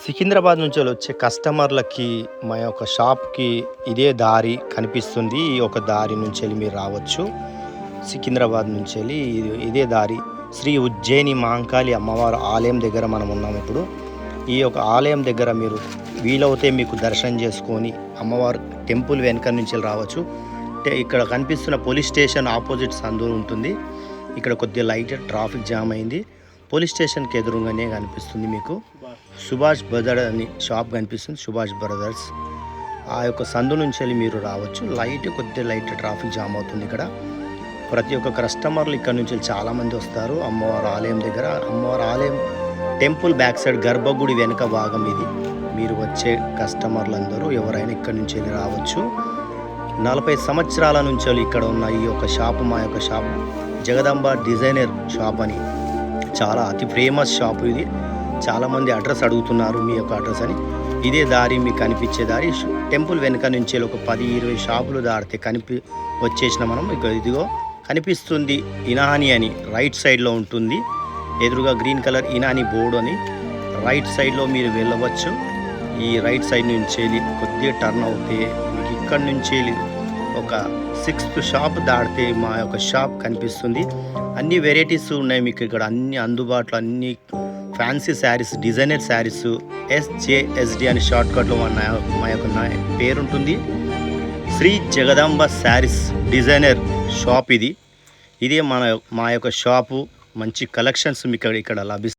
సికింద్రాబాద్ నుంచి వచ్చే కస్టమర్లకి మా యొక్క షాప్కి ఇదే దారి కనిపిస్తుంది. ఈ ఒక దారి నుంచి వెళ్ళి మీరు రావచ్చు. సికింద్రాబాద్ నుంచి వెళ్ళి ఇదే దారి శ్రీ ఉజ్జయిని మహంకాళి అమ్మవారు ఆలయం దగ్గర మనం ఉన్నాం ఇప్పుడు. ఈ యొక్క ఆలయం దగ్గర మీరు వీలవుతే మీకు దర్శనం చేసుకొని అమ్మవారు టెంపుల్ వెనక నుంచి రావచ్చు. ఇక్కడ కనిపిస్తున్న పోలీస్ స్టేషన్ ఆపోజిట్ సందు ఉంటుంది. ఇక్కడ కొద్దిగా లైట్ ట్రాఫిక్ జామ్ అయింది. పోలీస్ స్టేషన్కి ఎదురుగానే కనిపిస్తుంది మీకు సుభాష్ బ్రదర్ అని షాప్ కనిపిస్తుంది. సుభాష్ బ్రదర్స్ ఆ యొక్క సందు నుంచి వెళ్ళి మీరు రావచ్చు. కొద్దిగా లైట్ ట్రాఫిక్ జామ్ అవుతుంది. ఇక్కడ ప్రతి ఒక్క కస్టమర్లు ఇక్కడ నుంచి చాలామంది వస్తారు. అమ్మవారు ఆలయం దగ్గర, అమ్మవారు ఆలయం టెంపుల్ బ్యాక్ సైడ్ గర్భగుడి వెనుక భాగం ఇది. మీరు వచ్చే కస్టమర్లందరూ ఎవరైనా ఇక్కడ నుంచి వెళ్ళి రావచ్చు. 40 సంవత్సరాల నుంచి ఇక్కడ ఉన్న ఈ యొక్క షాపు మా యొక్క షాప్ జగదంబ డిజైనర్ షాప్ అని చాలా అతి ఫేమస్ షాపు ఇది. చాలామంది అడ్రస్ అడుగుతున్నారు మీ యొక్క అడ్రస్ అని. ఇదే దారి మీకు కనిపించే దారి. టెంపుల్ వెనుక నుంచి ఒక 10-20 షాపులు దాడితే వచ్చేసిన మనం. ఇదిగో కనిపిస్తుంది ఇనాని అని రైట్ సైడ్లో ఉంటుంది. ఎదురుగా గ్రీన్ కలర్ ఇనాని బోర్డు అని రైట్ సైడ్లో మీరు వెళ్ళవచ్చు. ఈ రైట్ సైడ్ నుంచి కొద్దిగా టర్న్ అవుతే మీకు ఇక్కడ నుంచి ఒక 6th షాప్ దాటితే మా యొక్క షాప్ కనిపిస్తుంది. అన్ని వెరైటీస్ ఉన్నాయి మీకు ఇక్కడ, అన్ని అందుబాటులో, అన్ని fancy saris, designer saris, SJSD అని షార్ట్కట్లో మా యొక్క పేరు ఉంటుంది. శ్రీ జగదాంబ శారీస్ డిజైనర్ షాప్ ఇదే మా యొక్క షాపు. మంచి కలెక్షన్స్ మీకు ఇక్కడ లభిస్తాయి.